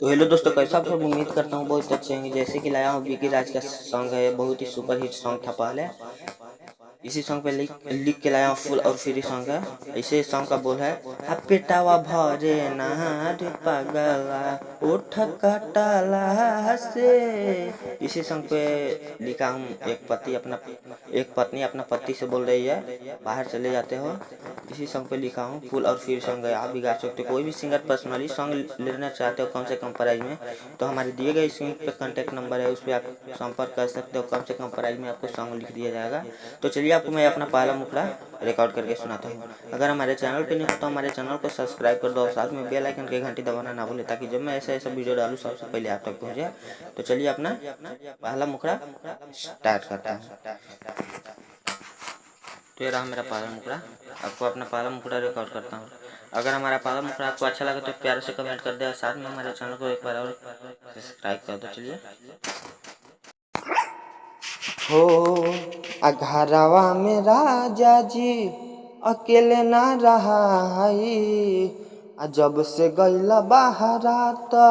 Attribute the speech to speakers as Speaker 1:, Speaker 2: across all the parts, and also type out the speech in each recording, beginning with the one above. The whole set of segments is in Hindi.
Speaker 1: तो हेलो दोस्तों, कैसा आप सब? उम्मीद करता हूँ बहुत अच्छे होंगे। जैसे कि लाया हूँ विकी राज का सॉन्ग है, बहुत ही सुपर हिट सॉन्ग था पहले। इसी सॉन्ग पे लिख के लाया हूँ, फुल और फ्री सॉन्ग है। इसे सॉन्ग का बोल है, पेटावा भरे नार पगला उठ कटला से। इसी सॉन्ग पे लिखा हूँ, एक पत्नी अपना पति से बोल रही है, बाहर चले जाते हो। इसी सॉन्ग पे लिखा हूँ, फुल और फ्री सॉन्ग है। आप भी गा सकते हो। कोई भी सिंगर पर्सनली सॉन्ग लेना चाहते हो कम से कम प्राइस में, तो हमारे दिए गए स्क्रीन पे कॉन्टैक्ट नंबर है, उस पर आप संपर्क कर सकते हो। कम से कम प्राइस में आपको सॉन्ग लिख दिया जाएगा। तो चलिए आपको मैं अपना पहला मुखड़ा रिकॉर्ड करके सुनाता हूँ। अगर हमारे चैनल पे नहीं हो तो हमारे चैनल को सब्सक्राइब कर दो और साथ में बेल आइकन की घंटी दबाना ना भूले, ताकि जब मैं ऐसा वीडियो डालूँ सबसे पहले आप तक पहुँचे। तो चलिए अपना पहला मुखड़ा स्टार्ट करता हूँ। तो ये रहा मेरा पहला मुखड़ा। आपको अपना पहला मुखड़ा रिकॉर्ड करता हूँ। अगर हमारा पहला मुखड़ा आपको अच्छा लगे तो प्यार से कमेंट कर दे और साथ में हमारे चैनल को एक बार और सब्सक्राइब कर दो। चलिए। हो घरवा में राजा जी अकेले ना रहाई, जब से गईला बाहरा तो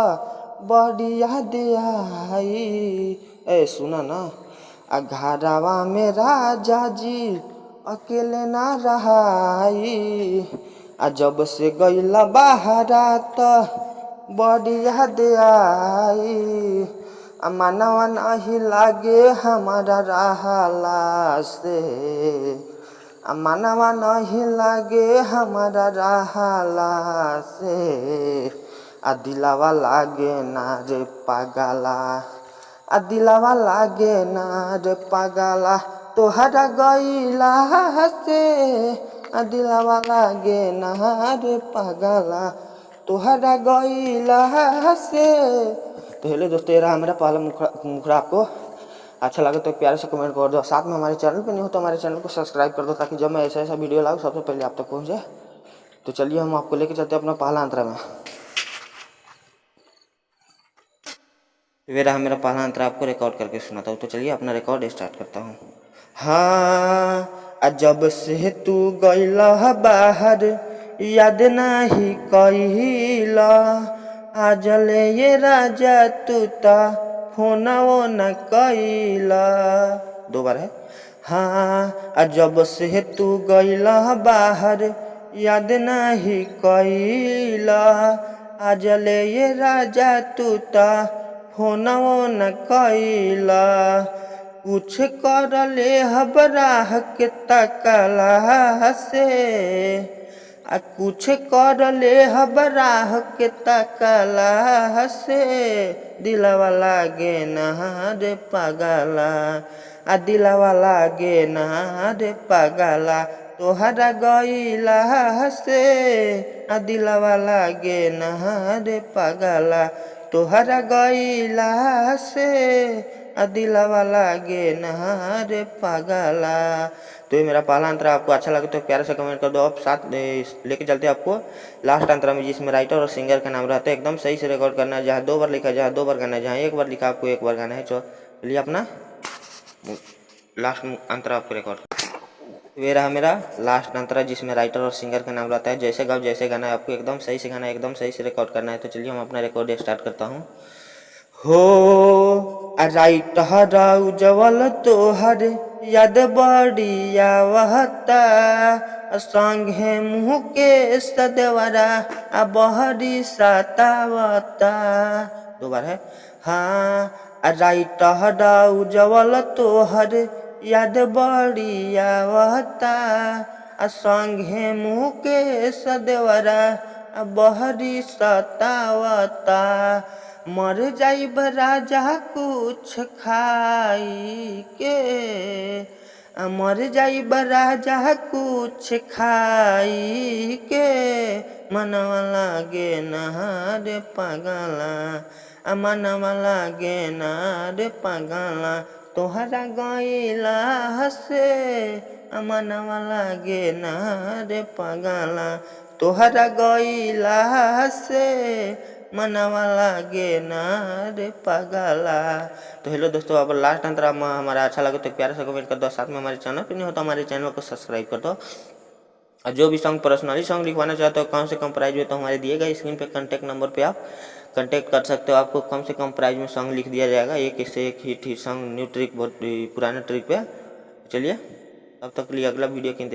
Speaker 1: बड़ी याद आई। ए सुना ना, घरवा में राजा जी अकेले ना रहाई, जब से गईला बाहरा तो बड़ी याद आई। मनवा नहीं लागे हमारा रहला से, मनवा नहीं लागे हमारा रहला से, दिलावा लागे ना रे पागला, दिलावा लागे ना रे पागला तोहरा गईला से, दिलावा लागे ना रे पागला तोहरा गईला से। तो हेलो दोस्तों, ये रहा हमारा पहला मुखड़ा। आपको अच्छा लगे तो प्यारे से कमेंट कर दो। साथ में हमारे चैनल पे नहीं हो तो हमारे चैनल को सब्सक्राइब कर दो, ताकि जब मैं ऐसा वीडियो लाऊँ सबसे पहले आप तक पहुँचे। तो चलिए हम आपको लेके चलते हैं अपना पहला अंतरा में। ये रहा मेरा पहला अंतरा, आपको रिकॉर्ड करके सुनाता हूँ। तो चलिए अपना रिकॉर्ड स्टार्ट करता हूँ। हाँ, जब से तू गईला बाहर याद नहीं कइला, आजले ये राजा तू ता फोना वो न कइला। दो बार है। हाँ, जब से तू गईला बाहर याद नहीं कइला, आजले ये राजा तू ता फोना वो न कइला। कुछ कर ले हबराह के तकला से, कुछ कर ले हबराह के तकला से, दिलवा लागे ना रे पागला, दिलवा लागे ना रे पागला तोहरा गईला से, दिलवा लागे ना रे पागला तोहरा गईला से, दिलवा लागे ना रे पागला। तो ये मेरा पहला अंतरा। आपको अच्छा लगे तो प्यारे से कमेंट कर दो। आप साथ लेके चलते हैं आपको लास्ट अंतरा में, जिसमें राइटर और सिंगर का नाम रहता है। एकदम सही से रिकॉर्ड करना है। जहाँ दो बार लिखा है जहाँ दो बार गाना है, जहाँ एक बार लिखा आपको एक बार गाना है। चलिए अपना लास्ट अंतरा आपको रिकॉर्ड। ये रहा मेरा लास्ट अंतरा, जिसमें राइटर और सिंगर का नाम रहता है। जैसे गाओ जैसे गाना है, आपको एकदम सही से गाना है, एकदम सही से रिकॉर्ड करना है। तो चलिए हम अपना रिकॉर्ड स्टार्ट करता हूँ। हो राइटर उज्जवल तोहर याद बड़ी आवता, संगे मुँह के सदेवरा बहरी सतावता। दो बार है। हाँ, राइटर उज्जवल तोहर याद बड़ी आवता, संगे मुँह के सदेवरा बहरी सतावता। मर जाइब राजा कुछ खाई के, मर जाइब राजा कुछ खाई के, मनवा लागे ना रे पागला, मनवा लागे ना रे पागला तोहरा गईला से, मनवा लागे ना रे पागला तोहरा गईला से, मनवा लागे ना रे पागला। तो हेलो दोस्तों, अब लास्ट अंतरा हमारा अच्छा लगे तो प्यारे से कमेंट कर दो। साथ में हमारे चैनल पे नहीं हो तो हमारे चैनल को सब्सक्राइब कर दो। और जो भी सॉन्ग पर्सनली सॉन्ग लिखवाना चाहते हो कम से कम प्राइस में, तो हमारे दिए गए स्क्रीन पे कॉन्टैक्ट नंबर पे आप कांटेक्ट कर सकते हो। आपको कम से कम प्राइस में सॉन्ग लिख दिया जाएगा, एक से एक हिट सॉन्ग, न्यू ट्रिक, बहुत पुराना ट्रिक पे। चलिए, तब तक के लिए अगला वीडियो के इंतजार।